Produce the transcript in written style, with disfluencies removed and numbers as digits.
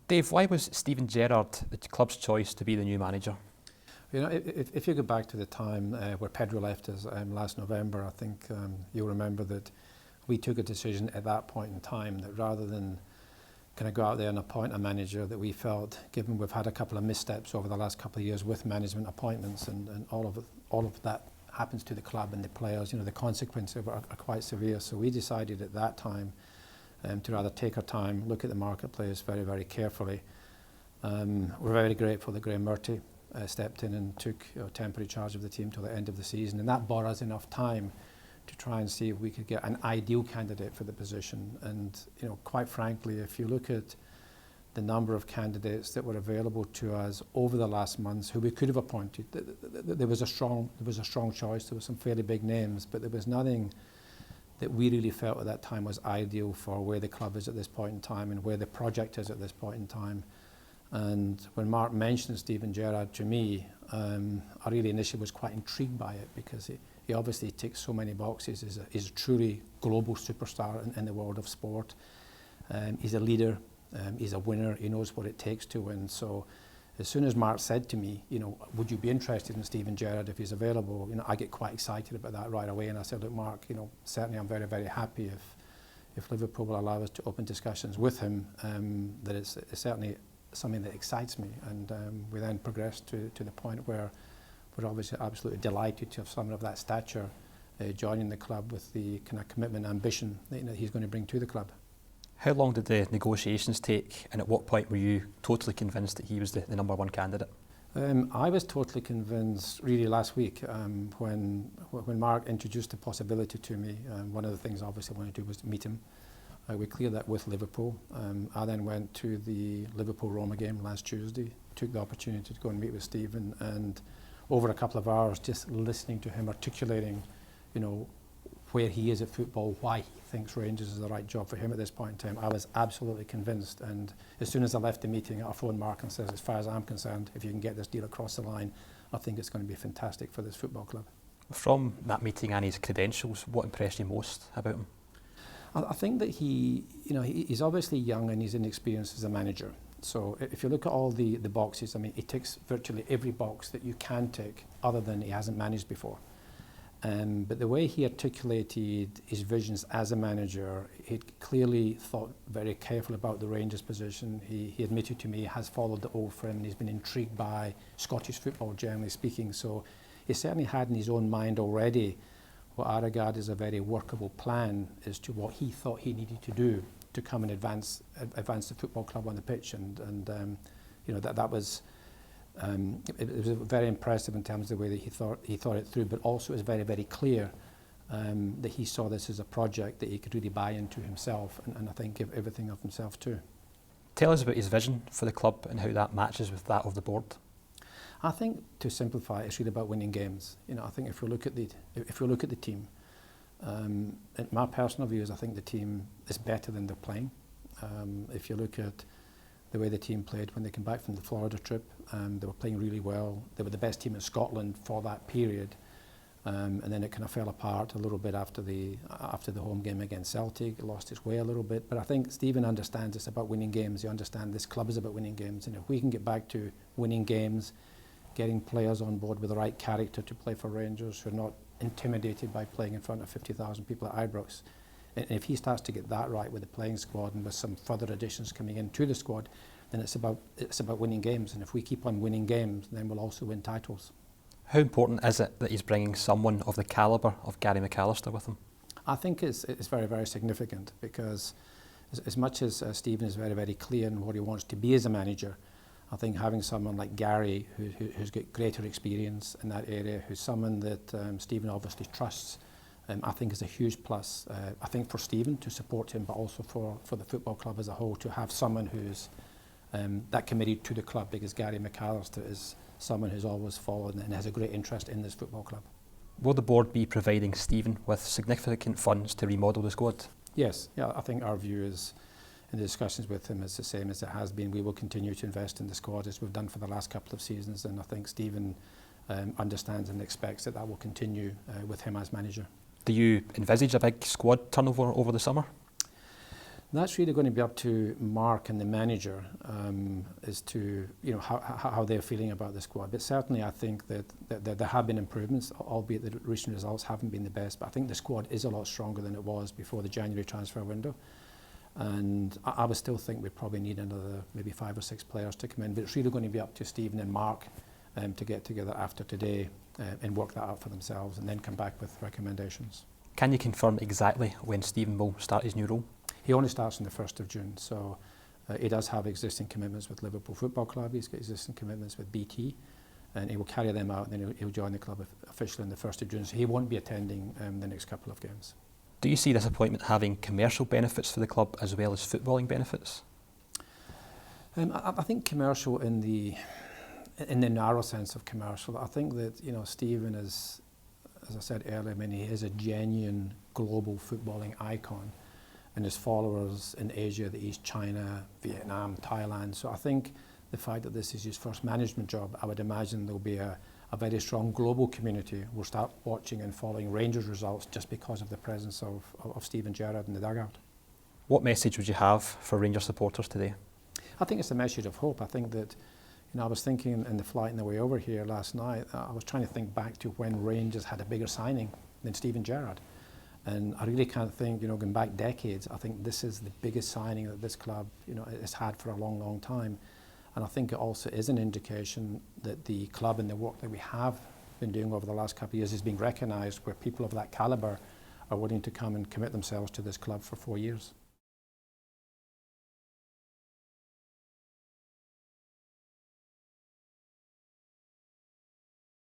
Dave, why was Steven Gerrard the club's choice to be the new manager? You know, if you go back to the time where Pedro left us last November, I think you'll remember that we took a decision at that point in time that rather than kind of go out there and appoint a manager, that we felt, given we've had a couple of missteps over the last couple of years with management appointments and all of that happens to the club and the players, you know, the consequences are quite severe. So we decided at that time to rather take our time, look at the marketplace very, very carefully. We're very grateful that Graham Murty stepped in and took temporary charge of the team till the end of the season, and that bought us enough time to try and see if we could get an ideal candidate for the position. And you know, quite frankly, if you look at the number of candidates that were available to us over the last months who we could have appointed, there was a strong choice. There were some fairly big names, but there was nothing that we really felt at that time was ideal for where the club is at this point in time and where the project is at this point in time. And when Mark mentioned Steven Gerrard to me, I really initially was quite intrigued by it because he obviously ticks so many boxes. He's a truly global superstar in the world of sport. He's a leader, he's a winner, he knows what it takes to win. So as soon as Mark said to me, you know, would you be interested in Steven Gerrard if he's available? You know, I get quite excited about that right away. And I said, look, Mark, you know, certainly I'm very, very happy if Liverpool will allow us to open discussions with him, that it's certainly something that excites me. And we then progressed to the point where we're obviously absolutely delighted to have someone of that stature joining the club with the kind of commitment and ambition that he's going to bring to the club. How long did the negotiations take, and at what point were you totally convinced that he was the number one candidate? I was totally convinced really last week when Mark introduced the possibility to me. One of the things obviously I wanted to do was to meet him. We cleared that with Liverpool. I then went to the Liverpool-Roma game last Tuesday, took the opportunity to go and meet with Steven, and over a couple of hours just listening to him articulating, you know, where he is at football, why he thinks Rangers is the right job for him at this point in time. I was absolutely convinced, and as soon as I left the meeting, I phoned Mark and said, as far as I'm concerned, if you can get this deal across the line, I think it's going to be fantastic for this football club. From that meeting and his credentials, what impressed you most about him? I think that he's obviously young and he's inexperienced as a manager. So if you look at all the boxes, I mean, he ticks virtually every box that you can tick other than he hasn't managed before. But the way he articulated his visions as a manager, he'd clearly thought very carefully about the Rangers position. He admitted to me he has followed the Old Firm and he's been intrigued by Scottish football, generally speaking. So he certainly had in his own mind already what I regard as a very workable plan as to what he thought he needed to do to come and advance the football club on the pitch. And you know, that was it was very impressive in terms of the way that he thought it through, but also it was very, very clear that he saw this as a project that he could really buy into himself and I think give everything of himself too. Tell us about his vision for the club and how that matches with that of the board. I think, to simplify, it's really about winning games. You know, I think if we look at the team, my personal view is I think the team is better than they're playing. If you look at the way the team played when they came back from the Florida trip, they were playing really well. They were the best team in Scotland for that period, and then it kind of fell apart a little bit after the home game against Celtic. It lost its way a little bit, but I think Steven understands it's about winning games. He understands this club is about winning games, and if we can get back to winning games, getting players on board with the right character to play for Rangers, who are not intimidated by playing in front of 50,000 people at Ibrox. And if he starts to get that right with the playing squad and with some further additions coming into the squad, then it's about winning games. And if we keep on winning games, then we'll also win titles. How important is it that he's bringing someone of the calibre of Gary McAllister with him? I think it's very, very significant because as much as Steven is very, very clear in what he wants to be as a manager, I think having someone like Gary who's got greater experience in that area, who's someone that Steven obviously trusts, I think is a huge plus. I think for Steven to support him, but also for the football club as a whole, to have someone who's that committed to the club, because Gary McAllister is someone who's always followed and has a great interest in this football club. Will the board be providing Steven with significant funds to remodel the squad? Yes, yeah, I think our view is, in the discussions with him, is the same as it has been. We will continue to invest in the squad as we've done for the last couple of seasons, and I think Steven understands and expects that will continue with him as manager. Do you envisage a big squad turnover over the summer? That's really going to be up to Mark and the manager as to how they're feeling about the squad. But certainly I think that there have been improvements, albeit the recent results haven't been the best. But I think the squad is a lot stronger than it was before the January transfer window. And I would still think we probably need another maybe 5 or 6 players to come in. But it's really going to be up to Stephen and Mark to get together after today and work that out for themselves and then come back with recommendations. Can you confirm exactly when Stephen will start his new role? He only starts on the 1st of June, so he does have existing commitments with Liverpool Football Club, he's got existing commitments with BT, and he will carry them out, and then he'll join the club officially on the 1st of June, so he won't be attending the next couple of games. Do you see this appointment having commercial benefits for the club as well as footballing benefits? I think commercial in the narrow sense of commercial. I think that Stephen is, as I said earlier, I mean, he is a genuine global footballing icon. And his followers in Asia, the East, China, Vietnam, Thailand. So I think the fact that this is his first management job, I would imagine there'll be a very strong global community. We'll start watching and following Rangers results just because of the presence of Steven Gerrard in the dugout. What message would you have for Rangers supporters today? I think it's a message of hope. I think that, I was thinking in the flight on the way over here last night, I was trying to think back to when Rangers had a bigger signing than Steven Gerrard. And I really can't think, going back decades, I think this is the biggest signing that this club, has had for a long, long time. And I think it also is an indication that the club and the work that we have been doing over the last couple of years is being recognised, where people of that calibre are willing to come and commit themselves to this club for 4 years.